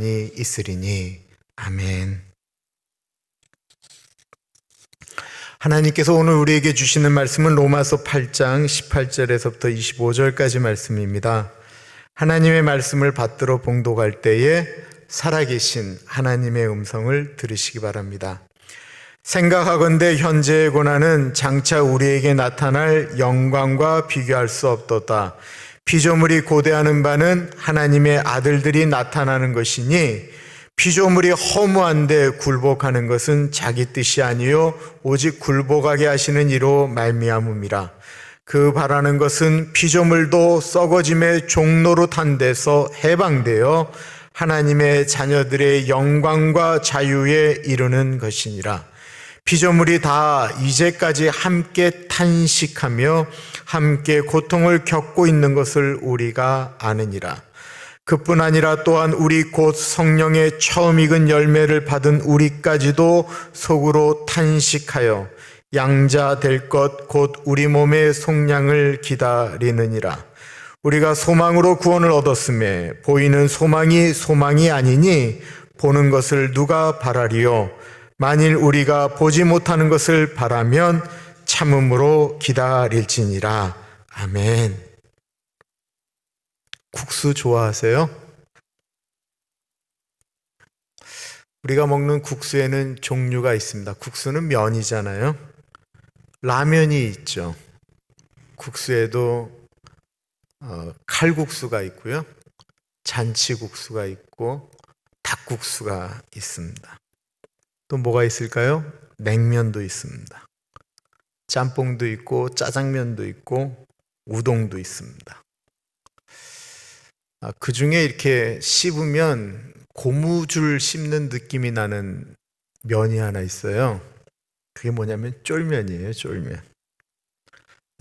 있으리니. 아멘. 하나님께서 오늘 우리에게 주시는 말씀은 로마서 8장 18절에서부터 25절까지 말씀입니다. 하나님의 말씀을 받들어 봉독할 때에 살아계신 하나님의 음성을 들으시기 바랍니다. 생각하건대 현재의 고난은 장차 우리에게 나타날 영광과 비교할 수 없도다. 피조물이 고대하는 바는 하나님의 아들들이 나타나는 것이니 피조물이 허무한데 굴복하는 것은 자기 뜻이 아니요 오직 굴복하게 하시는 이로 말미암음이라. 그 바라는 것은 피조물도 썩어짐의 종로로 탄 데서 해방되어 하나님의 자녀들의 영광과 자유에 이르는 것이니라. 피조물이 다 이제까지 함께 탄식하며 함께 고통을 겪고 있는 것을 우리가 아느니라. 그뿐 아니라 또한 우리 곧 성령의 처음 익은 열매를 받은 우리까지도 속으로 탄식하여 양자 될 것 곧 우리 몸의 속량을 기다리느니라. 우리가 소망으로 구원을 얻었음에 보이는 소망이 소망이 아니니 보는 것을 누가 바라리요. 만일 우리가 보지 못하는 것을 바라면 참음으로 기다릴지니라. 아멘. 국수 좋아하세요? 우리가 먹는 국수에는 종류가 있습니다. 국수는 면이잖아요. 라면이 있죠. 국수에도 칼국수가 있고요. 잔치국수가 있고 닭국수가 있습니다. 또 뭐가 있을까요? 냉면도 있습니다. 짬뽕도 있고 짜장면도 있고 우동도 있습니다. 그 중에 이렇게 씹으면 고무줄 씹는 느낌이 나는 면이 하나 있어요. 그게 뭐냐면 쫄면이에요. 쫄면.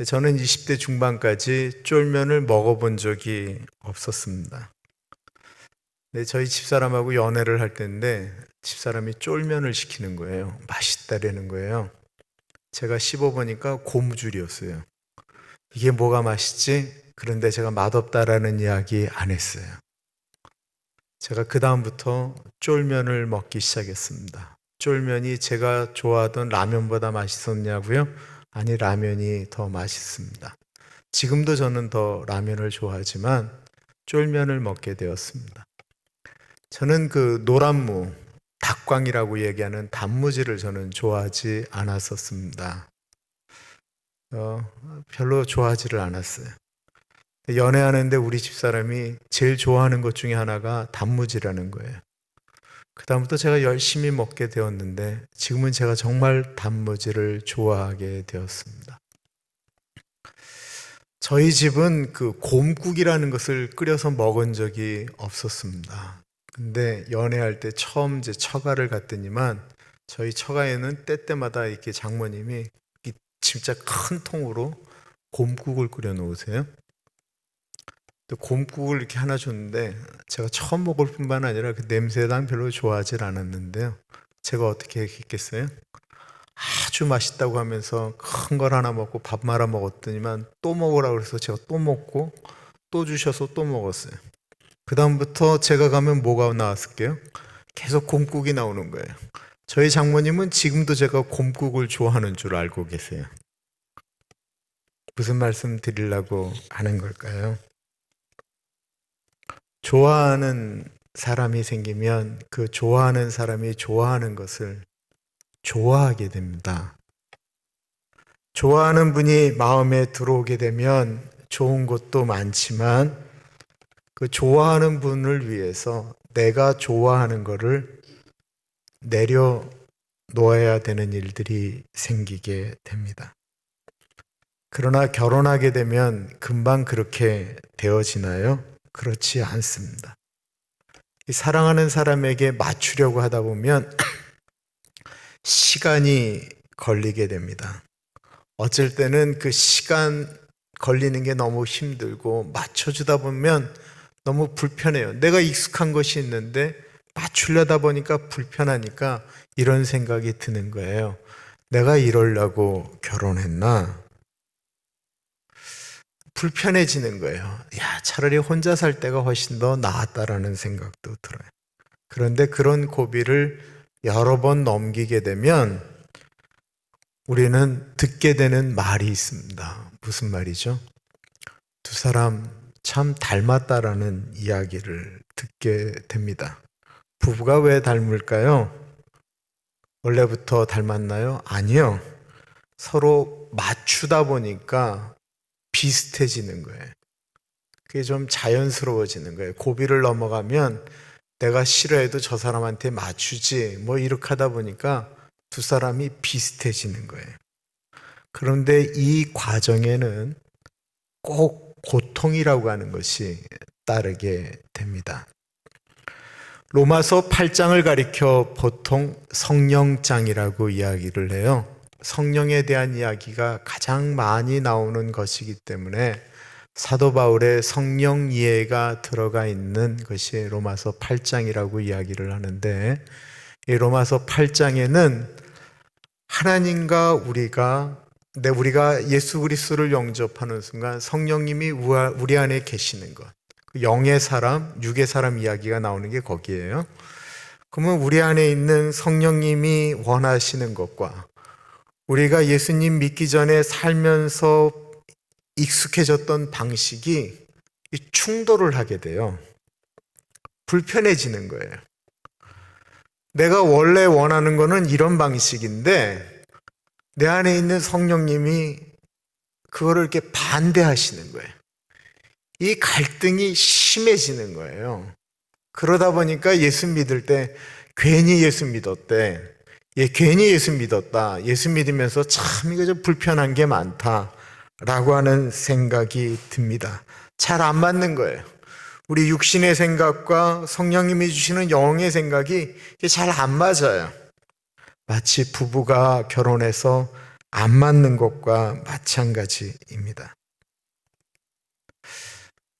저는 20대 중반까지 쫄면을 먹어본 적이 없었습니다. 저희 집사람하고 연애를 할 때인데 집사람이 쫄면을 시키는 거예요. 맛있다라는 거예요. 제가 씹어보니까 고무줄이었어요. 이게 뭐가 맛있지? 그런데 제가 맛없다라는 이야기 안 했어요. 제가 그 다음부터 쫄면을 먹기 시작했습니다. 쫄면이 제가 좋아하던 라면보다 맛있었냐고요? 아니, 라면이 더 맛있습니다. 지금도 저는 더 라면을 좋아하지만 쫄면을 먹게 되었습니다. 저는 그 노란무, 닭광이라고 얘기하는 단무지를 저는 좋아하지 않았었습니다. 별로 좋아하지를 않았어요. 연애하는데 우리 집사람이 제일 좋아하는 것 중에 하나가 단무지라는 거예요. 그 다음부터 제가 열심히 먹게 되었는데 지금은 제가 정말 단무지를 좋아하게 되었습니다. 저희 집은 그 곰국이라는 것을 끓여서 먹은 적이 없었습니다. 근데 연애할 때 처음 이제 처가를 갔더니만 저희 처가에는 때때마다 이렇게 장모님이 진짜 큰 통으로 곰국을 끓여 놓으세요. 곰국을 이렇게 하나 줬는데 제가 처음 먹을 뿐만 아니라 그 냄새에 난 별로 좋아하질 않았는데요. 제가 어떻게 했겠어요? 아주 맛있다고 하면서 큰 걸 하나 먹고 밥 말아 먹었더니만 또 먹으라고 그래서 제가 또 먹고 또 주셔서 또 먹었어요. 그 다음부터 제가 가면 뭐가 나왔을게요? 계속 곰국이 나오는 거예요. 저희 장모님은 지금도 제가 곰국을 좋아하는 줄 알고 계세요. 무슨 말씀 드리려고 하는 걸까요? 좋아하는 사람이 생기면 그 좋아하는 사람이 좋아하는 것을 좋아하게 됩니다. 좋아하는 분이 마음에 들어오게 되면 좋은 것도 많지만 그 좋아하는 분을 위해서 내가 좋아하는 것을 내려놓아야 되는 일들이 생기게 됩니다. 그러나 결혼하게 되면 금방 그렇게 되어지나요? 그렇지 않습니다. 사랑하는 사람에게 맞추려고 하다 보면 시간이 걸리게 됩니다. 어쩔 때는 그 시간 걸리는 게 너무 힘들고 맞춰주다 보면 너무 불편해요. 내가 익숙한 것이 있는데 맞추려다 보니까 불편하니까 이런 생각이 드는 거예요. 내가 이러려고 결혼했나? 불편해지는 거예요. 야, 차라리 혼자 살 때가 훨씬 더 나았다라는 생각도 들어요. 그런데 그런 고비를 여러 번 넘기게 되면 우리는 듣게 되는 말이 있습니다. 무슨 말이죠? 두 사람 참 닮았다라는 이야기를 듣게 됩니다. 부부가 왜 닮을까요? 원래부터 닮았나요? 아니요. 서로 맞추다 보니까 비슷해지는 거예요. 그게 좀 자연스러워지는 거예요. 고비를 넘어가면 내가 싫어해도 저 사람한테 맞추지 뭐 이렇게 하다 보니까 두 사람이 비슷해지는 거예요. 그런데 이 과정에는 꼭 고통이라고 하는 것이 따르게 됩니다. 로마서 8장을 가리켜 보통 성령장이라고 이야기를 해요. 성령에 대한 이야기가 가장 많이 나오는 것이기 때문에 사도 바울의 성령 이해가 들어가 있는 것이 로마서 8장이라고 이야기를 하는데, 이 로마서 8장에는 하나님과 우리가 예수 그리스도를 영접하는 순간 성령님이 우리 안에 계시는 것, 영의 사람, 육의 사람 이야기가 나오는 게 거기에요. 그러면 우리 안에 있는 성령님이 원하시는 것과 우리가 예수님 믿기 전에 살면서 익숙해졌던 방식이 충돌을 하게 돼요. 불편해지는 거예요. 내가 원래 원하는 거는 이런 방식인데 내 안에 있는 성령님이 그거를 이렇게 반대하시는 거예요. 이 갈등이 심해지는 거예요. 그러다 보니까 예수 믿을 때 괜히 예수 믿었대. 괜히 예수 믿었다. 예수 믿으면서 참 이거 좀 불편한 게 많다라고 하는 생각이 듭니다. 잘 안 맞는 거예요. 우리 육신의 생각과 성령님이 주시는 영의 생각이 잘 안 맞아요. 마치 부부가 결혼해서 안 맞는 것과 마찬가지입니다.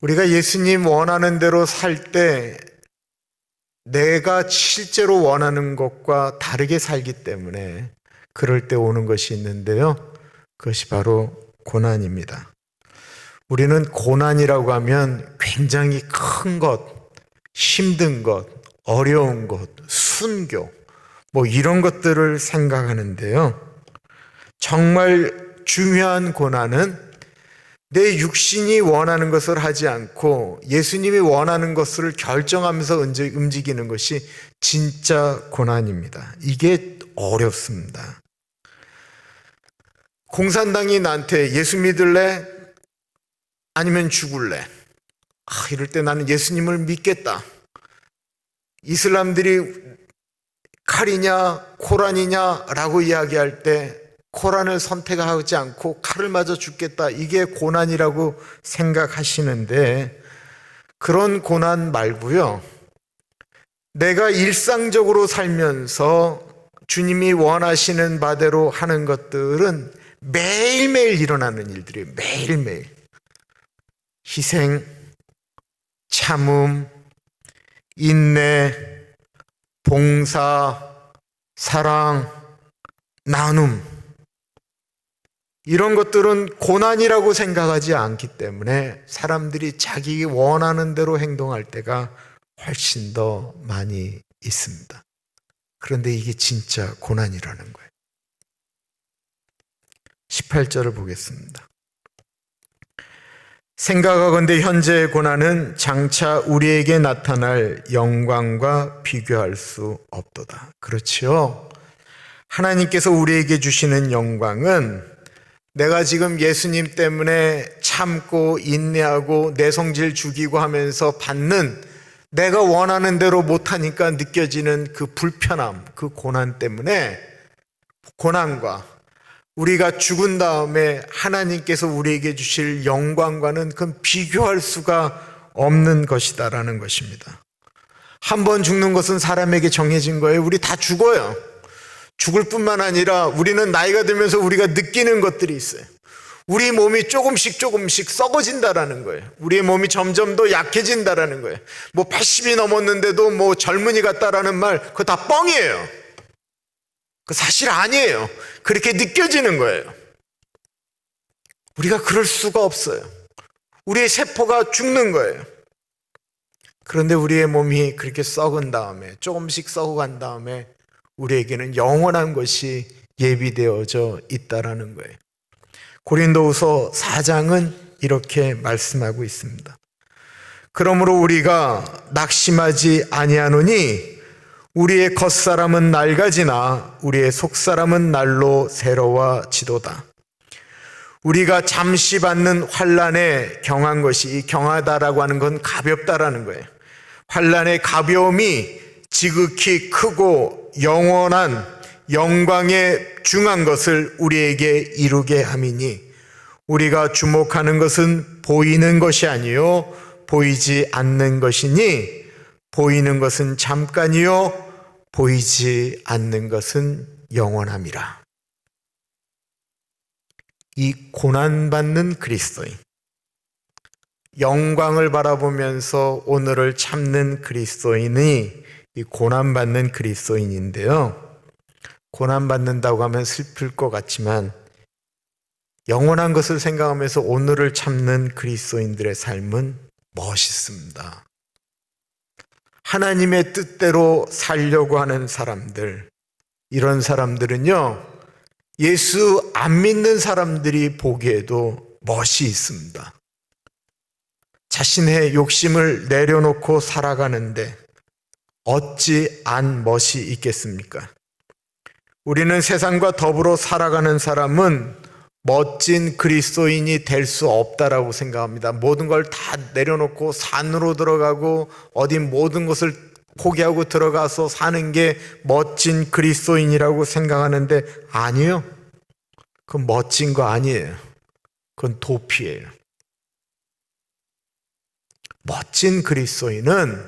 우리가 예수님 원하는 대로 살 때 내가 실제로 원하는 것과 다르게 살기 때문에 그럴 때 오는 것이 있는데요. 그것이 바로 고난입니다. 우리는 고난이라고 하면 굉장히 큰 것, 힘든 것, 어려운 것, 순교, 뭐 이런 것들을 생각하는데요. 정말 중요한 고난은 내 육신이 원하는 것을 하지 않고 예수님이 원하는 것을 결정하면서 움직이는 것이 진짜 고난입니다. 이게 어렵습니다. 공산당이 나한테 예수 믿을래? 아니면 죽을래? 이럴 때 나는 예수님을 믿겠다. 이슬람들이 칼이냐 코란이냐 라고 이야기할 때 코란을 선택하지 않고 칼을 맞아 죽겠다. 이게 고난이라고 생각하시는데 그런 고난 말고요. 내가 일상적으로 살면서 주님이 원하시는 바대로 하는 것들은 매일매일 일어나는 일들이에요. 매일매일. 희생, 참음, 인내, 봉사, 사랑, 나눔, 이런 것들은 고난이라고 생각하지 않기 때문에 사람들이 자기 원하는 대로 행동할 때가 훨씬 더 많이 있습니다. 그런데 이게 진짜 고난이라는 거예요. 18절을 보겠습니다. 생각하건대 현재의 고난은 장차 우리에게 나타날 영광과 비교할 수 없도다. 그렇지요? 하나님께서 우리에게 주시는 영광은 내가 지금 예수님 때문에 참고 인내하고 내 성질 죽이고 하면서 받는, 내가 원하는 대로 못하니까 느껴지는 그 불편함, 그 고난 때문에, 고난과 우리가 죽은 다음에 하나님께서 우리에게 주실 영광과는 그건 비교할 수가 없는 것이다라는 것입니다. 한 번 죽는 것은 사람에게 정해진 거예요. 우리 다 죽어요. 죽을 뿐만 아니라 우리는 나이가 들면서 우리가 느끼는 것들이 있어요. 우리 몸이 조금씩 썩어진다라는 거예요. 우리의 몸이 점점 더 약해진다라는 거예요. 뭐 80이 넘었는데도 뭐 젊은이 같다라는 말, 그거 다 뻥이에요. 그 사실 아니에요. 그렇게 느껴지는 거예요. 우리가 그럴 수가 없어요. 우리의 세포가 죽는 거예요. 그런데 우리의 몸이 그렇게 썩은 다음에, 조금씩 썩어간 다음에 우리에게는 영원한 것이 예비되어져 있다라는 거예요. 고린도후서 4장은 이렇게 말씀하고 있습니다. 그러므로 우리가 낙심하지 아니하노니 우리의 겉사람은 낡아지나 우리의 속사람은 날로 새로워지도다. 우리가 잠시 받는 환난에 경한 것이, 이 경하다라고 하는 건 가볍다라는 거예요. 환난의 가벼움이 지극히 크고 영원한 영광에 중한 것을 우리에게 이루게 함이니 우리가 주목하는 것은 보이는 것이 아니요 보이지 않는 것이니 보이는 것은 잠깐이요 보이지 않는 것은 영원함이라. 이 고난받는 그리스도인, 영광을 바라보면서 오늘을 참는 그리스도인이 이 고난받는 그리스도인인데요, 고난받는다고 하면 슬플 것 같지만 영원한 것을 생각하면서 오늘을 참는 그리스도인들의 삶은 멋있습니다. 하나님의 뜻대로 살려고 하는 사람들, 이런 사람들은요, 예수 안 믿는 사람들이 보기에도 멋이 있습니다. 자신의 욕심을 내려놓고 살아가는데 어찌 안 멋이 있겠습니까? 우리는 세상과 더불어 살아가는 사람은 멋진 그리스도인이 될 수 없다라고 생각합니다. 모든 걸 다 내려놓고 산으로 들어가고 어디 모든 것을 포기하고 들어가서 사는 게 멋진 그리스도인이라고 생각하는데 아니요. 그건 멋진 거 아니에요. 그건 도피예요. 멋진 그리스도인은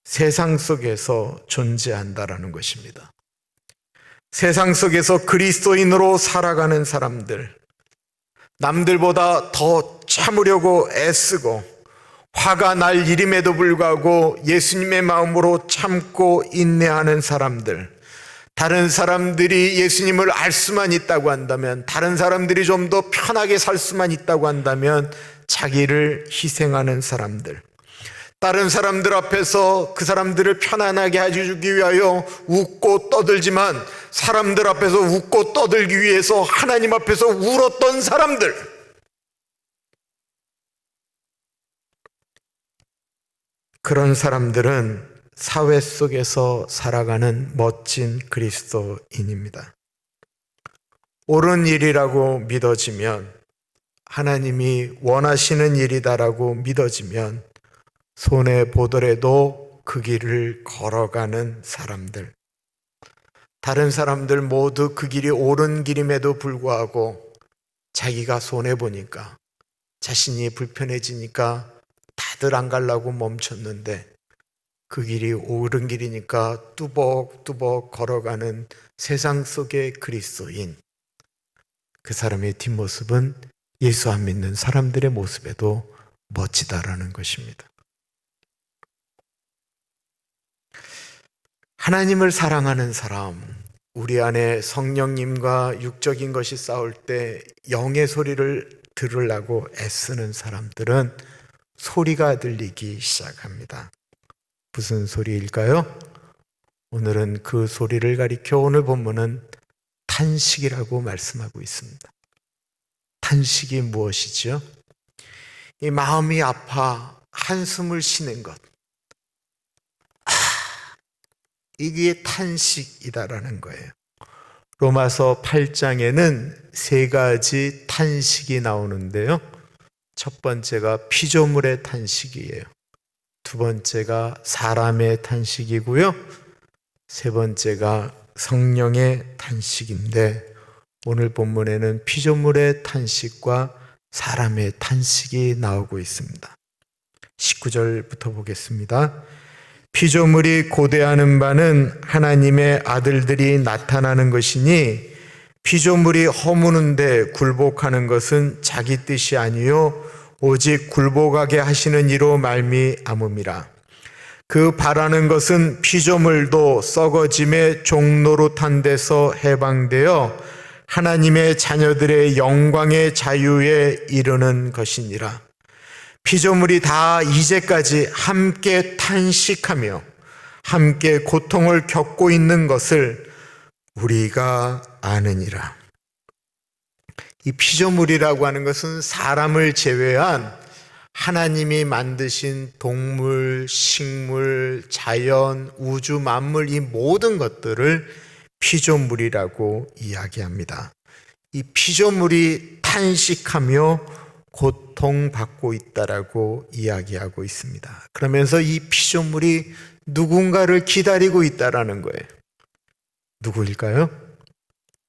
세상 속에서 존재한다라는 것입니다. 세상 속에서 그리스도인으로 살아가는 사람들, 남들보다 더 참으려고 애쓰고 화가 날 일임에도 불구하고 예수님의 마음으로 참고 인내하는 사람들, 다른 사람들이 예수님을 알 수만 있다고 한다면, 다른 사람들이 좀 더 편하게 살 수만 있다고 한다면 자기를 희생하는 사람들, 다른 사람들 앞에서 그 사람들을 편안하게 해주기 위하여 웃고 떠들지만 사람들 앞에서 웃고 떠들기 위해서 하나님 앞에서 울었던 사람들, 그런 사람들은 사회 속에서 살아가는 멋진 그리스도인입니다. 옳은 일이라고 믿어지면, 하나님이 원하시는 일이다라고 믿어지면 손해보더라도 그 길을 걸어가는 사람들, 다른 사람들 모두 그 길이 옳은 길임에도 불구하고 자기가 손해보니까, 자신이 불편해지니까 다들 안 가려고 멈췄는데 그 길이 옳은 길이니까 뚜벅뚜벅 걸어가는 세상 속의 그리스도인, 그 사람의 뒷모습은 예수 안 믿는 사람들의 모습에도 멋지다라는 것입니다. 하나님을 사랑하는 사람, 우리 안에 성령님과 육적인 것이 싸울 때 영의 소리를 들으려고 애쓰는 사람들은 소리가 들리기 시작합니다. 무슨 소리일까요? 오늘은 그 소리를 가리켜 오늘 본문은 탄식이라고 말씀하고 있습니다. 탄식이 무엇이죠? 이 마음이 아파 한숨을 쉬는 것, 이게 탄식이다라는 거예요. 로마서 8장에는 세 가지 탄식이 나오는데요, 첫 번째가 피조물의 탄식이에요. 두 번째가 사람의 탄식이고요, 세 번째가 성령의 탄식인데, 오늘 본문에는 피조물의 탄식과 사람의 탄식이 나오고 있습니다. 19절부터 보겠습니다. 피조물이 고대하는 바는 하나님의 아들들이 나타나는 것이니 피조물이 허무는데 굴복하는 것은 자기 뜻이 아니요 오직 굴복하게 하시는 이로 말미암음이라. 그 바라는 것은 피조물도 썩어짐의 종노릇한 데서 해방되어 하나님의 자녀들의 영광의 자유에 이르는 것이니라. 피조물이 다 이제까지 함께 탄식하며 함께 고통을 겪고 있는 것을 우리가 아느니라. 이 피조물이라고 하는 것은 사람을 제외한 하나님이 만드신 동물, 식물, 자연, 우주, 만물 이 모든 것들을 피조물이라고 이야기합니다. 이 피조물이 탄식하며 고통받고 있다라고 이야기하고 있습니다. 그러면서 이 피조물이 누군가를 기다리고 있다라는 거예요. 누구일까요?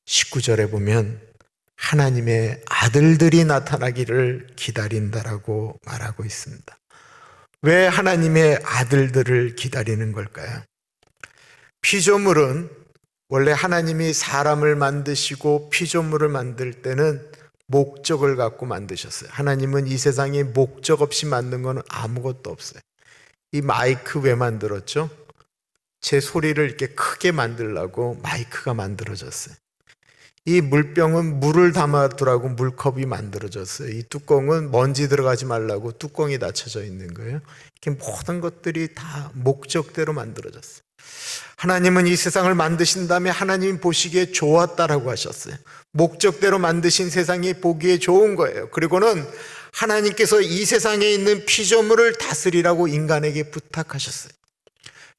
19절에 보면 하나님의 아들들이 나타나기를 기다린다라고 말하고 있습니다. 왜 하나님의 아들들을 기다리는 걸까요? 피조물은 원래 하나님이 사람을 만드시고 피조물을 만들 때는 목적을 갖고 만드셨어요. 하나님은 이 세상에 목적 없이 만든 건 아무것도 없어요. 이 마이크 왜 만들었죠? 제 소리를 이렇게 크게 만들려고 마이크가 만들어졌어요. 이 물병은 물을 담아두라고 물컵이 만들어졌어요. 이 뚜껑은 먼지 들어가지 말라고 뚜껑이 닫혀져 있는 거예요. 이렇게 모든 것들이 다 목적대로 만들어졌어요. 하나님은 이 세상을 만드신 다음에 하나님 보시기에 좋았다라고 하셨어요. 목적대로 만드신 세상이 보기에 좋은 거예요. 그리고는 하나님께서 이 세상에 있는 피조물을 다스리라고 인간에게 부탁하셨어요.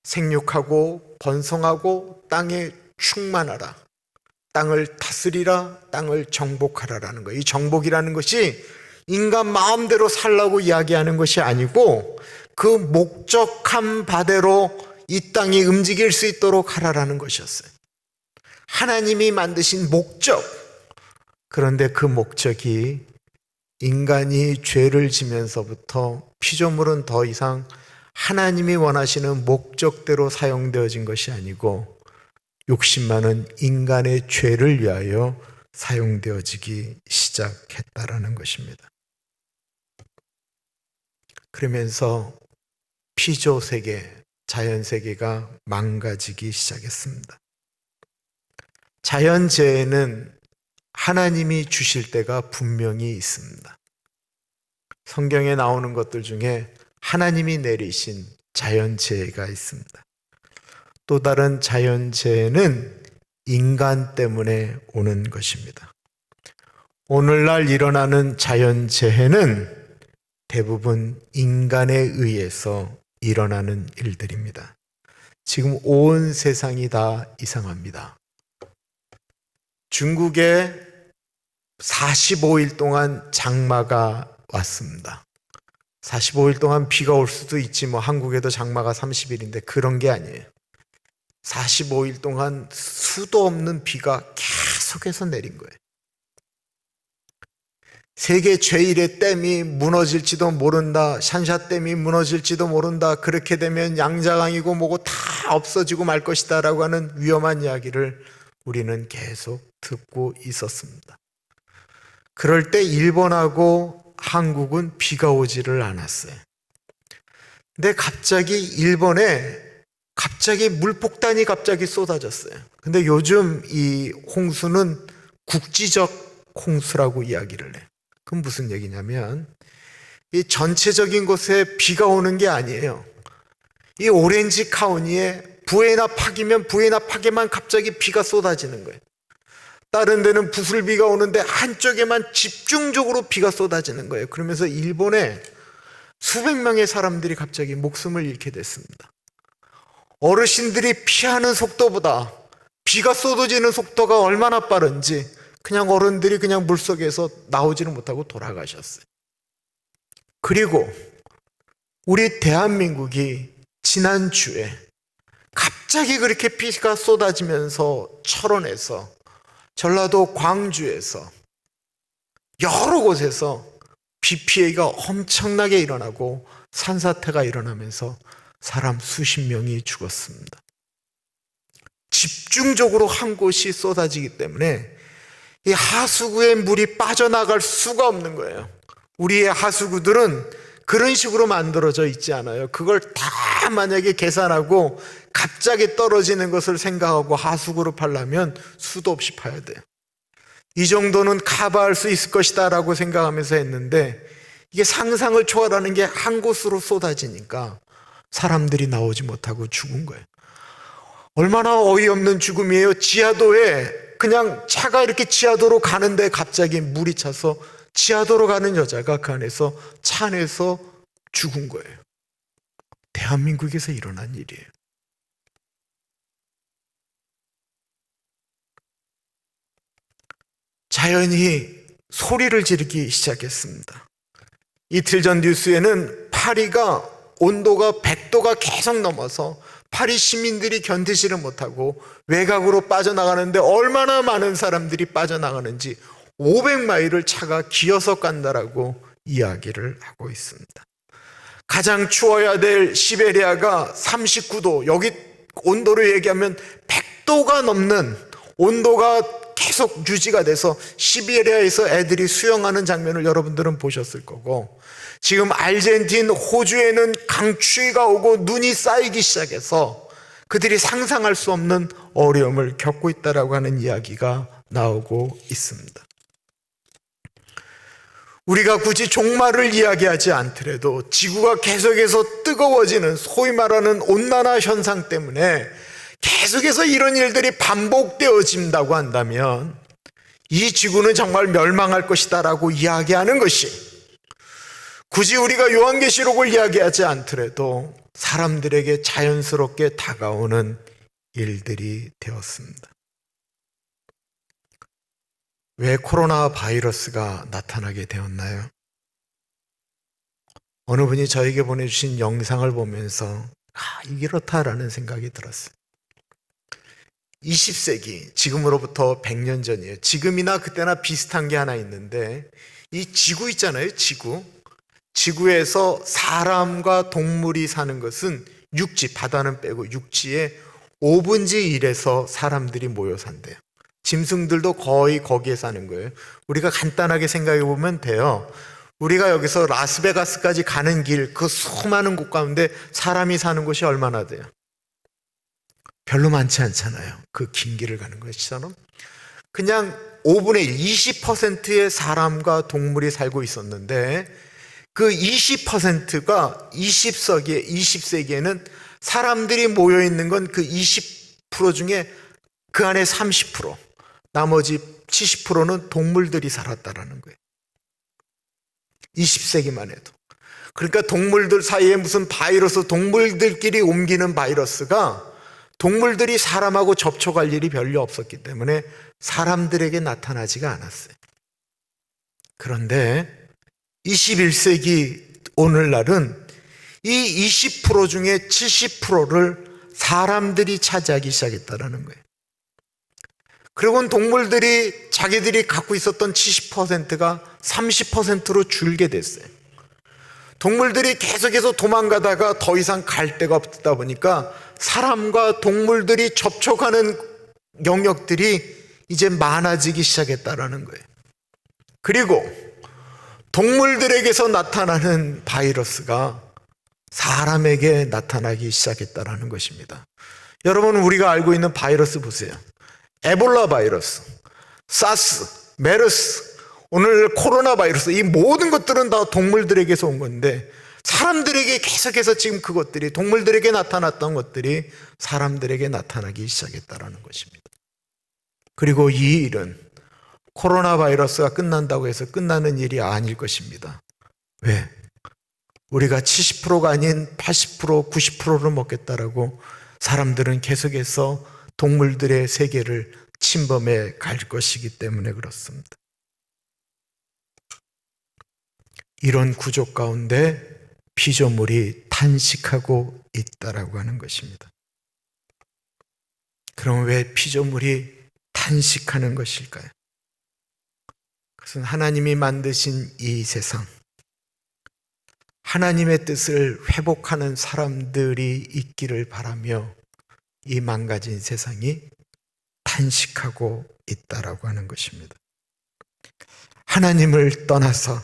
생육하고 번성하고 땅에 충만하라. 땅을 다스리라, 땅을 정복하라라는 거예요. 이 정복이라는 것이 인간 마음대로 살라고 이야기하는 것이 아니고 그 목적한 바대로 이 땅이 움직일 수 있도록 하라라는 것이었어요. 하나님이 만드신 목적. 그런데 그 목적이 인간이 죄를 지면서부터 피조물은 더 이상 하나님이 원하시는 목적대로 사용되어진 것이 아니고 욕심 많은 인간의 죄를 위하여 사용되어지기 시작했다라는 것입니다. 그러면서 피조 세계, 자연 세계가 망가지기 시작했습니다. 자연재해는 하나님이 주실 때가 분명히 있습니다. 성경에 나오는 것들 중에 하나님이 내리신 자연재해가 있습니다. 또 다른 자연재해는 인간 때문에 오는 것입니다. 오늘날 일어나는 자연재해는 대부분 인간에 의해서 일어나는 일들입니다. 지금 온 세상이 다 이상합니다. 중국에 45일 동안 장마가 왔습니다. 45일 동안 비가 올 수도 있지 뭐 한국에도 장마가 30일인데 그런 게 아니에요. 45일 동안 수도 없는 비가 계속해서 내린 거예요. 세계 제1의 댐이 무너질지도 모른다. 샨샤댐이 무너질지도 모른다. 그렇게 되면 양자강이고 뭐고 다 없어지고 말 것이다 라고 하는 위험한 이야기를 우리는 계속 듣고 있었습니다. 그럴 때 일본하고 한국은 비가 오지를 않았어요. 근데 갑자기 일본에 물폭탄이 갑자기 쏟아졌어요. 근데 요즘 이 홍수는 국지적 홍수라고 이야기를 해요. 그건 무슨 얘기냐면 이 전체적인 곳에 비가 오는 게 아니에요. 이 오렌지 카운티에 부에나 파기면 부에나 파게만 갑자기 비가 쏟아지는 거예요. 다른 데는 부슬비가 오는데 한쪽에만 집중적으로 비가 쏟아지는 거예요. 그러면서 일본에 수백 명의 사람들이 갑자기 목숨을 잃게 됐습니다. 어르신들이 피하는 속도보다 비가 쏟아지는 속도가 얼마나 빠른지 그냥 어른들이 그냥 물속에서 나오지는 못하고 돌아가셨어요. 그리고 우리 대한민국이 지난주에 갑자기 그렇게 비가 쏟아지면서 철원에서 전라도 광주에서 여러 곳에서 비 피해가 엄청나게 일어나고 산사태가 일어나면서 사람 수십 명이 죽었습니다. 집중적으로 한 곳이 쏟아지기 때문에 이 하수구에 물이 빠져나갈 수가 없는 거예요. 우리의 하수구들은 그런 식으로 만들어져 있지 않아요. 그걸 다 만약에 계산하고 갑자기 떨어지는 것을 생각하고 하수구로 파려면 수도 없이 파야 돼요. 이 정도는 커버할 수 있을 것이다 라고 생각하면서 했는데 이게 상상을 초월하는 게 한 곳으로 쏟아지니까 사람들이 나오지 못하고 죽은 거예요. 얼마나 어이없는 죽음이에요. 지하도에 그냥 차가 이렇게 지하도로 가는데 갑자기 물이 차서 지하도로 가는 여자가 그 안에서 차 안에서 죽은 거예요. 대한민국에서 일어난 일이에요. 자연이 소리를 지르기 시작했습니다. 이틀 전 뉴스에는 파리가 온도가 100도가 계속 넘어서 파리 시민들이 견디지를 못하고 외곽으로 빠져나가는데 얼마나 많은 사람들이 빠져나가는지 500마일을 차가 기어서 간다라고 이야기를 하고 있습니다. 가장 추워야 될 시베리아가 39도, 여기 온도를 얘기하면 100도가 넘는 온도가 계속 유지가 돼서 시베리아에서 애들이 수영하는 장면을 여러분들은 보셨을 거고, 지금 아르헨틴, 호주에는 강추위가 오고 눈이 쌓이기 시작해서 그들이 상상할 수 없는 어려움을 겪고 있다라고 하는 이야기가 나오고 있습니다. 우리가 굳이 종말을 이야기하지 않더라도 지구가 계속해서 뜨거워지는 소위 말하는 온난화 현상 때문에 계속해서 이런 일들이 반복되어진다고 한다면 이 지구는 정말 멸망할 것이다라고 이야기하는 것이, 굳이 우리가 요한계시록을 이야기하지 않더라도 사람들에게 자연스럽게 다가오는 일들이 되었습니다. 왜 코로나 바이러스가 나타나게 되었나요? 어느 분이 저에게 보내주신 영상을 보면서 이렇다라는 생각이 들었어요. 20세기, 지금으로부터 100년 전이에요. 지금이나 그때나 비슷한 게 하나 있는데, 이 지구 있잖아요, 지구에서 사람과 동물이 사는 것은 육지, 바다는 빼고 육지에 5분의 1에서 사람들이 모여 산대요. 짐승들도 거의 거기에 사는 거예요. 우리가 간단하게 생각해 보면 돼요. 우리가 여기서 라스베가스까지 가는 길, 그 수많은 곳 가운데 사람이 사는 곳이 얼마나 돼요? 별로 많지 않잖아요. 그 긴 길을 가는 것처럼 그냥 5분의 1, 20%의 사람과 동물이 살고 있었는데, 그 20%가 20세기에는 사람들이 모여있는 건 그 20% 중에 그 안에 30%, 나머지 70%는 동물들이 살았다라는 거예요. 20세기만 해도. 그러니까 동물들 사이에 무슨 바이러스, 동물들끼리 옮기는 바이러스가 동물들이 사람하고 접촉할 일이 별로 없었기 때문에 사람들에게 나타나지가 않았어요. 그런데 21세기 오늘날은 이 20% 중에 70%를 사람들이 차지하기 시작했다는 거예요. 그리고는 동물들이 자기들이 갖고 있었던 70%가 30%로 줄게 됐어요. 동물들이 계속해서 도망가다가 더 이상 갈 데가 없다 보니까 사람과 동물들이 접촉하는 영역들이 이제 많아지기 시작했다는 거예요. 그리고 동물들에게서 나타나는 바이러스가 사람에게 나타나기 시작했다는 것입니다. 여러분, 우리가 알고 있는 바이러스 보세요. 에볼라 바이러스, 사스, 메르스, 오늘 코로나 바이러스, 이 모든 것들은 다 동물들에게서 온 건데, 사람들에게 계속해서 지금 그것들이, 동물들에게 나타났던 것들이 사람들에게 나타나기 시작했다는 것입니다. 그리고 이 일은 코로나 바이러스가 끝난다고 해서 끝나는 일이 아닐 것입니다. 왜? 우리가 70%가 아닌 80%, 90%를 먹겠다라고 사람들은 계속해서 동물들의 세계를 침범해 갈 것이기 때문에 그렇습니다. 이런 구조 가운데 피조물이 탄식하고 있다라고 하는 것입니다. 그럼 왜 피조물이 탄식하는 것일까요? 그것은 하나님이 만드신 이 세상, 하나님의 뜻을 회복하는 사람들이 있기를 바라며 이 망가진 세상이 탄식하고 있다라고 하는 것입니다. 하나님을 떠나서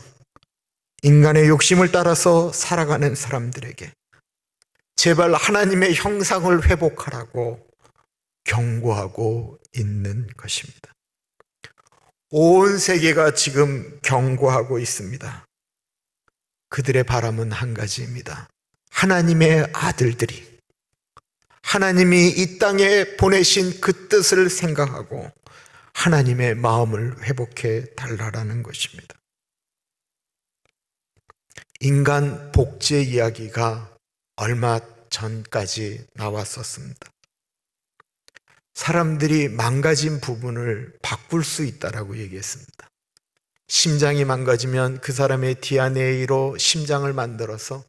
인간의 욕심을 따라서 살아가는 사람들에게 제발 하나님의 형상을 회복하라고 경고하고 있는 것입니다. 온 세계가 지금 경고하고 있습니다. 그들의 바람은 한 가지입니다. 하나님의 아들들이 하나님이 이 땅에 보내신 그 뜻을 생각하고 하나님의 마음을 회복해 달라라는 것입니다. 인간 복제 이야기가 얼마 전까지 나왔었습니다. 사람들이 망가진 부분을 바꿀 수 있다라고 얘기했습니다. 심장이 망가지면 그 사람의 DNA로 심장을 만들어서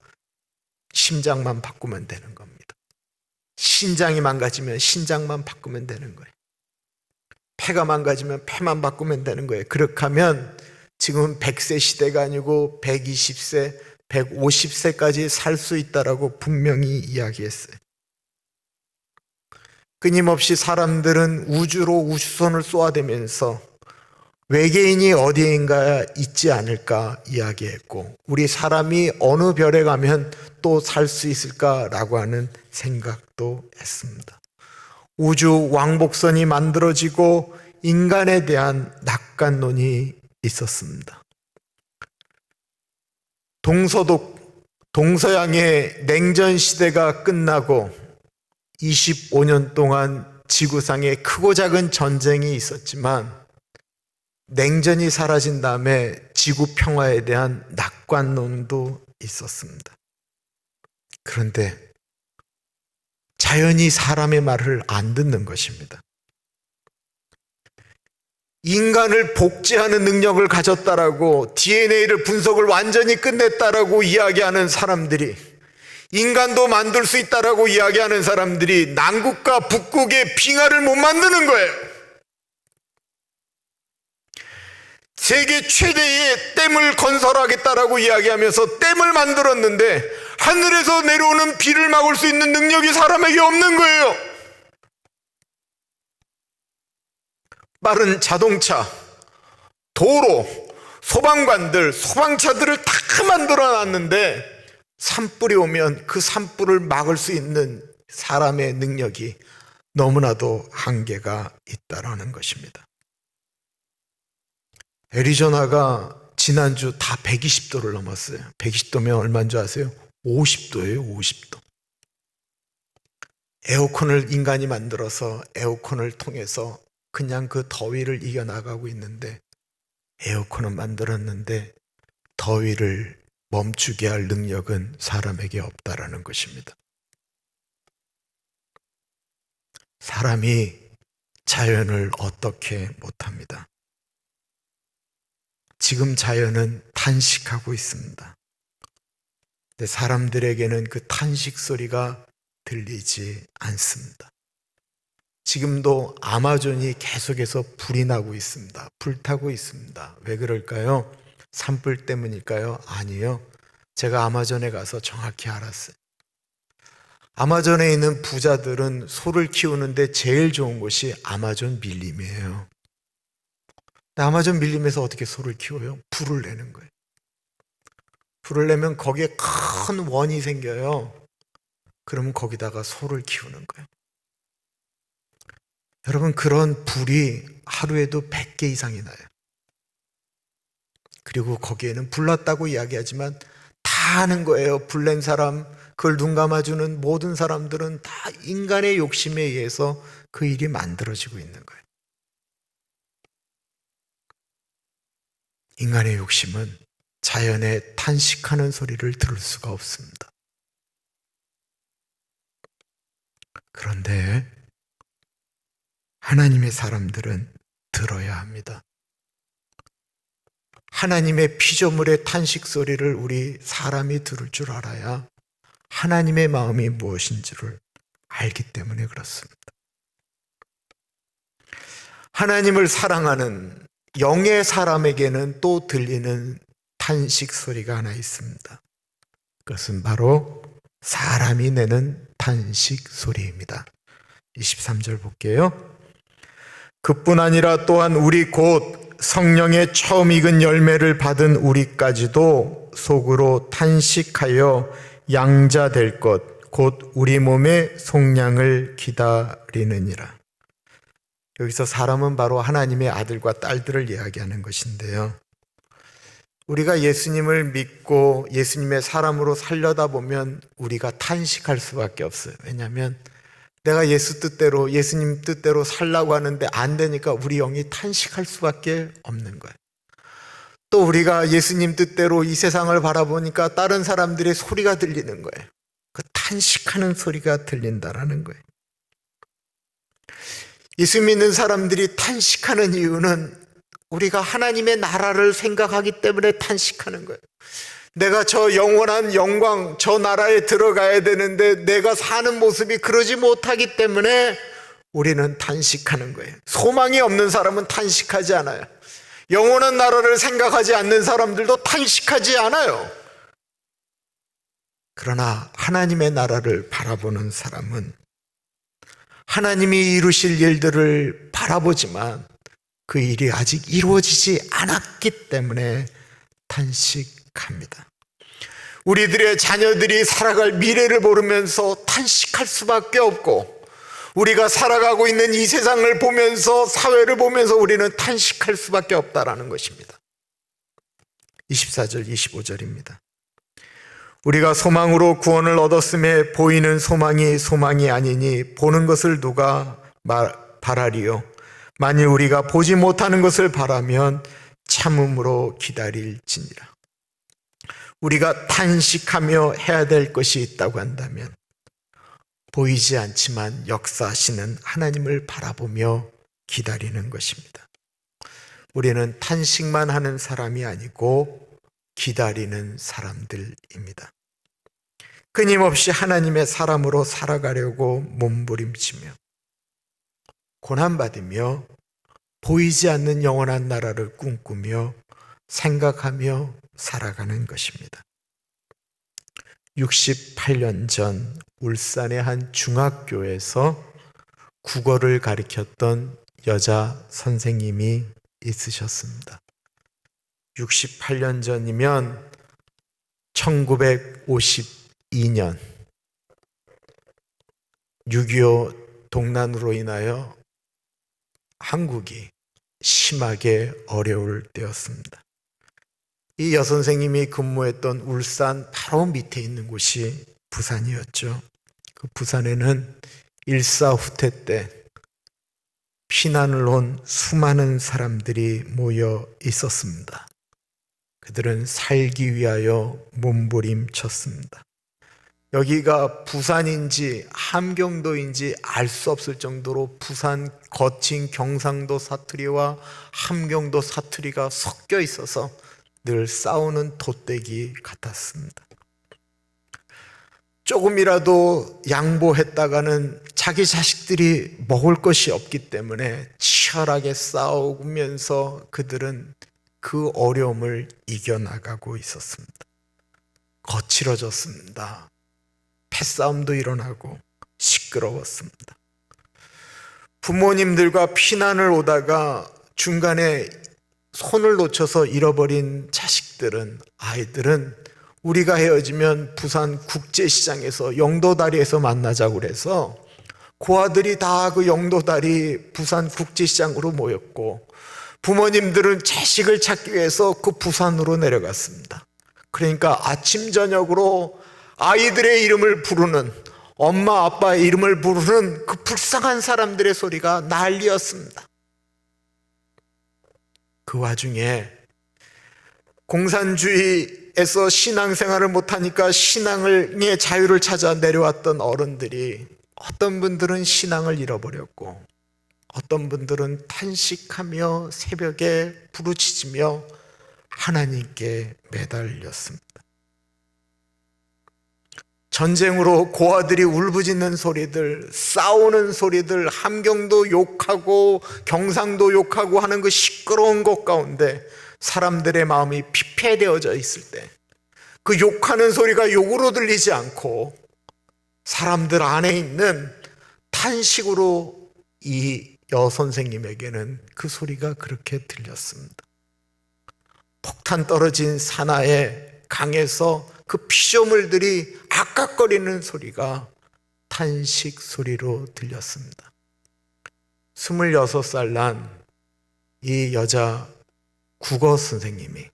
심장만 바꾸면 되는 겁니다. 신장이 망가지면 신장만 바꾸면 되는 거예요. 폐가 망가지면 폐만 바꾸면 되는 거예요. 그렇게 하면 지금 100세 시대가 아니고 120세, 150세까지 살 수 있다라고 분명히 이야기했어요. 끊임없이 사람들은 우주로 우주선을 쏘아대면서 외계인이 어디인가 있지 않을까 이야기했고, 우리 사람이 어느 별에 가면 또 살 수 있을까라고 하는 생각도 했습니다. 우주 왕복선이 만들어지고 인간에 대한 낙관론이 있었습니다. 동서양의 냉전 시대가 끝나고 25년 동안 지구상에 크고 작은 전쟁이 있었지만 냉전이 사라진 다음에 지구 평화에 대한 낙관론도 있었습니다. 그런데 자연이 사람의 말을 안 듣는 것입니다. 인간을 복제하는 능력을 가졌다라고, DNA를 분석을 완전히 끝냈다라고 이야기하는 사람들이, 인간도 만들 수 있다라고 이야기하는 사람들이 남극과 북극의 빙하를 못 만드는 거예요. 세계 최대의 댐을 건설하겠다라고 이야기하면서 댐을 만들었는데 하늘에서 내려오는 비를 막을 수 있는 능력이 사람에게 없는 거예요. 빠른 자동차, 도로, 소방관들, 소방차들을 다 만들어 놨는데 산불이 오면 그 산불을 막을 수 있는 사람의 능력이 너무나도 한계가 있다라는 것입니다. 애리조나가 지난주 다 120도를 넘었어요. 120도면 얼마인 줄 아세요? 50도예요, 50도. 에어컨을 인간이 만들어서 에어컨을 통해서 그냥 그 더위를 이겨나가고 있는데, 에어컨은 만들었는데 더위를 멈추게 할 능력은 사람에게 없다라는 것입니다. 사람이 자연을 어떻게 못합니다. 지금 자연은 탄식하고 있습니다. 근데 사람들에게는 그 탄식 소리가 들리지 않습니다. 지금도 아마존이 계속해서 불이 나고 있습니다. 불타고 있습니다. 왜 그럴까요? 산불 때문일까요? 아니요. 제가 아마존에 가서 정확히 알았어요. 아마존에 있는 부자들은 소를 키우는데 제일 좋은 곳이 아마존 밀림이에요. 근데 아마존 밀림에서 어떻게 소를 키워요? 불을 내는 거예요. 불을 내면 거기에 큰 원이 생겨요. 그러면 거기다가 소를 키우는 거예요. 여러분, 그런 불이 하루에도 100개 이상이 나요. 그리고 거기에는 불났다고 이야기하지만 다 아는 거예요. 불낸 사람, 그걸 눈 감아주는 모든 사람들은 다 인간의 욕심에 의해서 그 일이 만들어지고 있는 거예요. 인간의 욕심은 자연의 탄식하는 소리를 들을 수가 없습니다. 그런데 하나님의 사람들은 들어야 합니다. 하나님의 피조물의 탄식 소리를 우리 사람이 들을 줄 알아야 하나님의 마음이 무엇인지를 알기 때문에 그렇습니다. 하나님을 사랑하는 영의 사람에게는 또 들리는 탄식 소리가 하나 있습니다. 그것은 바로 사람이 내는 탄식 소리입니다. 23절 볼게요. 그뿐 아니라 또한 우리 곧 성령의 처음 익은 열매를 받은 우리까지도 속으로 탄식하여 양자될 것, 곧 우리 몸의 속량을 기다리느니라. 여기서 사람은 바로 하나님의 아들과 딸들을 이야기하는 것인데요. 우리가 예수님을 믿고 예수님의 사람으로 살려다 보면 우리가 탄식할 수밖에 없어요. 왜냐하면 내가 예수님 뜻대로 살라고 하는데 안 되니까 우리 영이 탄식할 수밖에 없는 거예요. 또 우리가 예수님 뜻대로 이 세상을 바라보니까 다른 사람들의 소리가 들리는 거예요. 그 탄식하는 소리가 들린다라는 거예요. 예수 믿는 사람들이 탄식하는 이유는 우리가 하나님의 나라를 생각하기 때문에 탄식하는 거예요. 내가 저 영원한 영광, 저 나라에 들어가야 되는데 내가 사는 모습이 그러지 못하기 때문에 우리는 탄식하는 거예요. 소망이 없는 사람은 탄식하지 않아요. 영원한 나라를 생각하지 않는 사람들도 탄식하지 않아요. 그러나 하나님의 나라를 바라보는 사람은 하나님이 이루실 일들을 바라보지만 그 일이 아직 이루어지지 않았기 때문에 탄식합니다. 우리들의 자녀들이 살아갈 미래를 모르면서 탄식할 수밖에 없고, 우리가 살아가고 있는 이 세상을 보면서, 사회를 보면서 우리는 탄식할 수밖에 없다라는 것입니다. 24절 25절입니다. 우리가 소망으로 구원을 얻었음에 보이는 소망이 아니니 보는 것을 누가 바라리요. 만일 우리가 보지 못하는 것을 바라면 참음으로 기다릴지니라. 우리가 탄식하며 해야 될 것이 있다고 한다면 보이지 않지만 역사하시는 하나님을 바라보며 기다리는 것입니다. 우리는 탄식만 하는 사람이 아니고 기다리는 사람들입니다. 끊임없이 하나님의 사람으로 살아가려고 몸부림치며 고난받으며 보이지 않는 영원한 나라를 꿈꾸며 생각하며 살아가는 것입니다. 68년 전 울산의 한 중학교에서 국어를 가르쳤던 여자 선생님이 있으셨습니다. 68년 전이면 1952년 6.25 동란으로 인하여 한국이 심하게 어려울 때였습니다. 이 여선생님이 근무했던 울산 바로 밑에 있는 곳이 부산이었죠. 그 부산에는 일사후퇴 때 피난을 온 수많은 사람들이 모여 있었습니다. 그들은 살기 위하여 몸부림쳤습니다. 여기가 부산인지 함경도인지 알 수 없을 정도로 부산 거친 경상도 사투리와 함경도 사투리가 섞여 있어서 늘 싸우는 돛대기 같았습니다. 조금이라도 양보했다가는 자기 자식들이 먹을 것이 없기 때문에 치열하게 싸우면서 그들은 그 어려움을 이겨나가고 있었습니다. 거칠어졌습니다. 패싸움도 일어나고 시끄러웠습니다. 부모님들과 피난을 오다가 중간에 손을 놓쳐서 잃어버린 아이들은 우리가 헤어지면 부산 국제시장에서 영도다리에서 만나자고 그래서 고아들이 다 그 영도다리 부산 국제시장으로 모였고, 부모님들은 자식을 찾기 위해서 그 부산으로 내려갔습니다. 그러니까 아침 저녁으로 아이들의 이름을 부르는, 엄마 아빠의 이름을 부르는 그 불쌍한 사람들의 소리가 난리였습니다. 그 와중에 공산주의에서 신앙생활을 못하니까 신앙의 자유를 찾아 내려왔던 어른들이, 어떤 분들은 신앙을 잃어버렸고 어떤 분들은 탄식하며 새벽에 부르짖으며 하나님께 매달렸습니다. 전쟁으로 고아들이 울부짖는 소리들, 싸우는 소리들, 함경도 욕하고 경상도 욕하고 하는 그 시끄러운 것 가운데 사람들의 마음이 피폐되어져 있을 때 그 욕하는 소리가 욕으로 들리지 않고 사람들 안에 있는 탄식으로 이 여선생님에게는 그 소리가 그렇게 들렸습니다. 폭탄 떨어진 산하의 강에서 그 피조물들이 악악거리는 소리가 탄식 소리로 들렸습니다. 26살 난 이 여자 국어 선생님이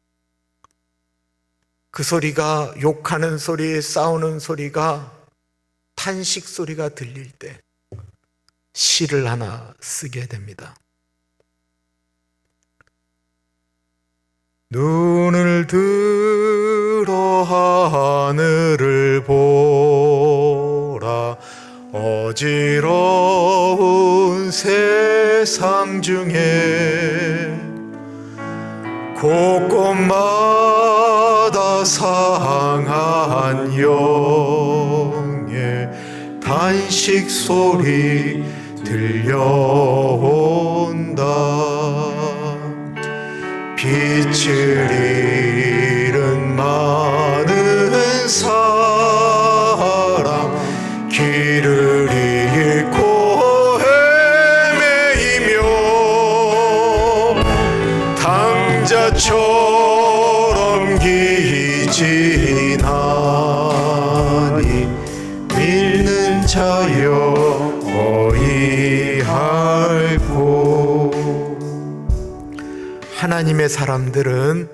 그 소리가, 욕하는 소리, 싸우는 소리가, 탄식 소리가 들릴 때 시를 하나 쓰게 됩니다. 눈을 들어 하늘을 보라. 어지러운 세상 중에 곳곳마다 상한 영의 탄식 소리 들려온다. 빛을 잃은 많은 사람, 길을 잃고 헤매이며 당자처럼 기진하니 믿는 자여 어이할꼬. 하나님의 사람들은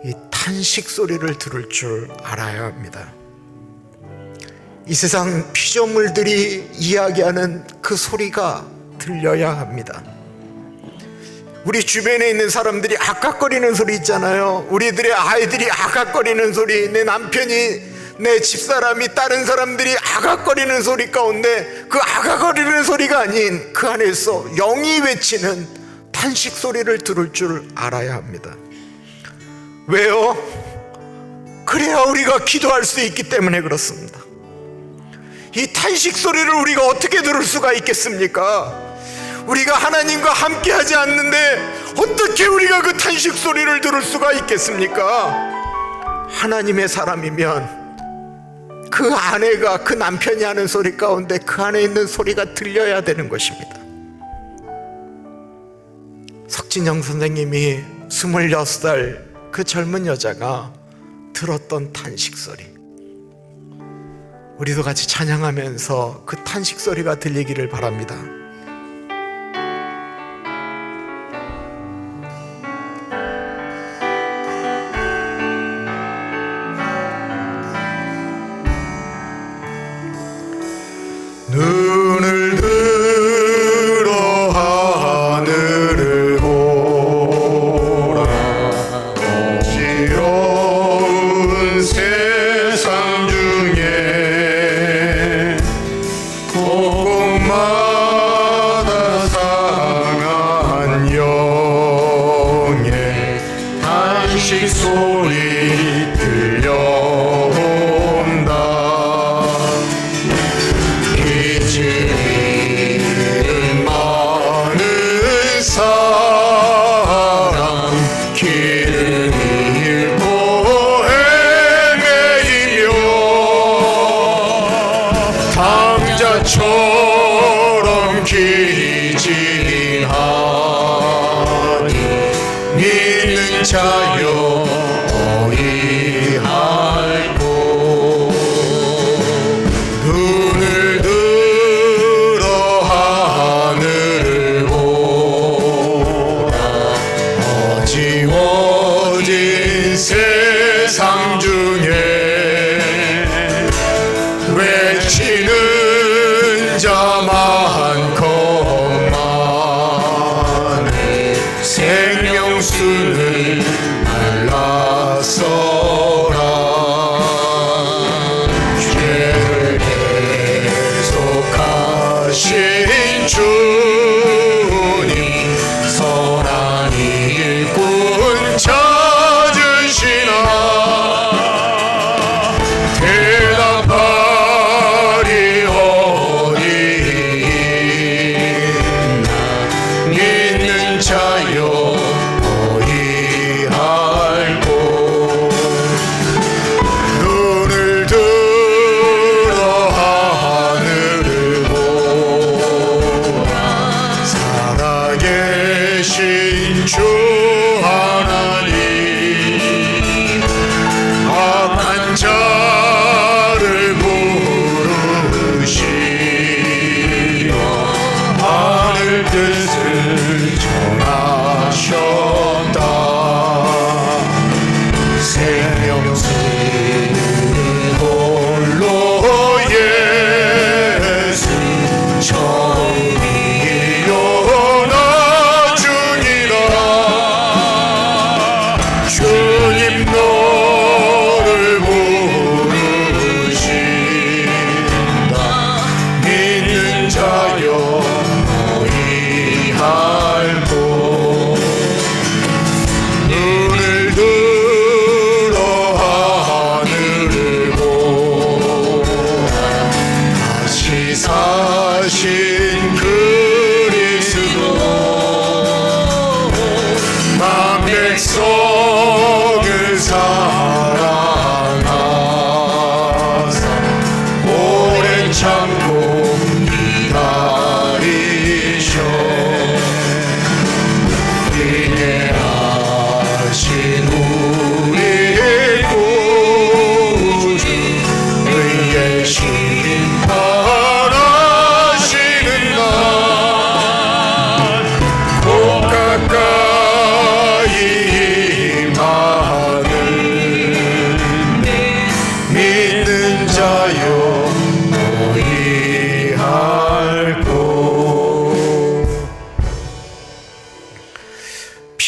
이 탄식 소리를 들을 줄 알아야 합니다. 이 세상 피조물들이 이야기하는 그 소리가 들려야 합니다. 우리 주변에 있는 사람들이 아깝거리는 소리 있잖아요. 우리들의 아이들이 아깝거리는 소리, 내 남편이, 내 집사람이, 다른 사람들이 아각거리는 소리 가운데 그 아각거리는 소리가 아닌 그 안에서 영이 외치는 탄식 소리를 들을 줄 알아야 합니다. 왜요? 그래야 우리가 기도할 수 있기 때문에 그렇습니다. 이 탄식 소리를 우리가 어떻게 들을 수가 있겠습니까? 우리가 하나님과 함께 하지 않는데 어떻게 우리가 그 탄식 소리를 들을 수가 있겠습니까? 하나님의 사람이면 그 아내가, 그 남편이 하는 소리 가운데 그 안에 있는 소리가 들려야 되는 것입니다. 석진영 선생님이 26살 그 젊은 여자가 들었던 탄식 소리, 우리도 같이 찬양하면서 그 탄식 소리가 들리기를 바랍니다. 눈을 들어 하늘을 보라. 어지러운 세상 중에 곳곳마다 상한 영의 탄식 소리 들려온다. 길을 많은 사람, 길을 잃고 헤매이며 당자처럼 기진하니 믿는 자여 어이할꼬. 눈을 들어 하늘을 보라. 어지러진 세상 중에 외치는 자 많건만에 생명수는 말라서라. 죄를 계속하신 주님, 선한 일꾼 찾으시나. 대답하리 어디 있나. 믿는 자여 어이할꼬. 눈을 들어 하늘을 보라. 살아계신 주 하나님, 악한 자를 부르시며 하늘 뜻을 전하셨다. 생명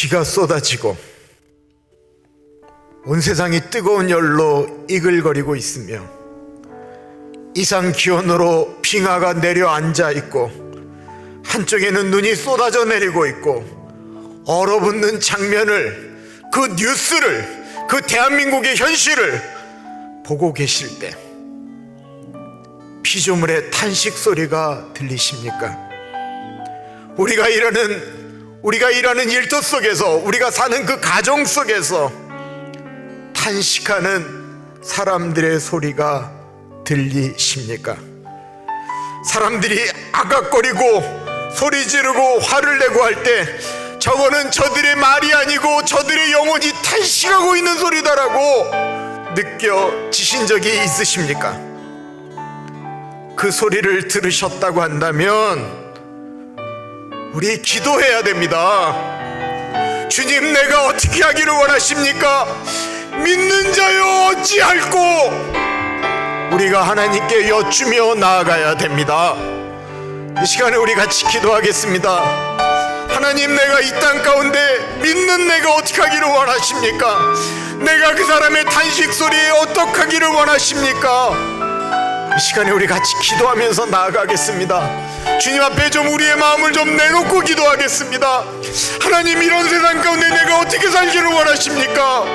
비가 쏟아지고 온 세상이 뜨거운 열로 이글거리고 있으며 이상 기온으로 빙하가 내려앉아 있고 한쪽에는 눈이 쏟아져 내리고 있고 얼어붙는 장면을, 그 뉴스를, 그 대한민국의 현실을 보고 계실 때 피조물의 탄식 소리가 들리십니까? 우리가 일하는 일터 속에서, 우리가 사는 그 가정 속에서 탄식하는 사람들의 소리가 들리십니까? 사람들이 아각거리고 소리 지르고 화를 내고 할 때 저거는 저들의 말이 아니고 저들의 영혼이 탄식하고 있는 소리다라고 느껴지신 적이 있으십니까? 그 소리를 들으셨다고 한다면 우리 기도해야 됩니다. 주님, 내가 어떻게 하기를 원하십니까? 믿는 자여 어찌할꼬? 우리가 하나님께 여쭈며 나아가야 됩니다. 이 시간에 우리 같이 기도하겠습니다. 하나님, 내가 이 땅 가운데 믿는 내가 어떻게 하기를 원하십니까? 내가 그 사람의 탄식 소리에 어떻게 하기를 원하십니까? 이 시간에 우리 같이 기도하면서 나아가겠습니다. 주님 앞에 좀 우리의 마음을 좀 내놓고 기도하겠습니다. 하나님, 이런 세상 가운데 내가 어떻게 살기를 원하십니까?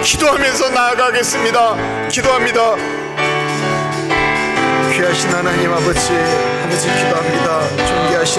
기도하면서 나아가겠습니다. 기도합니다. 귀하신 하나님 아버지 기도합니다. 존귀하신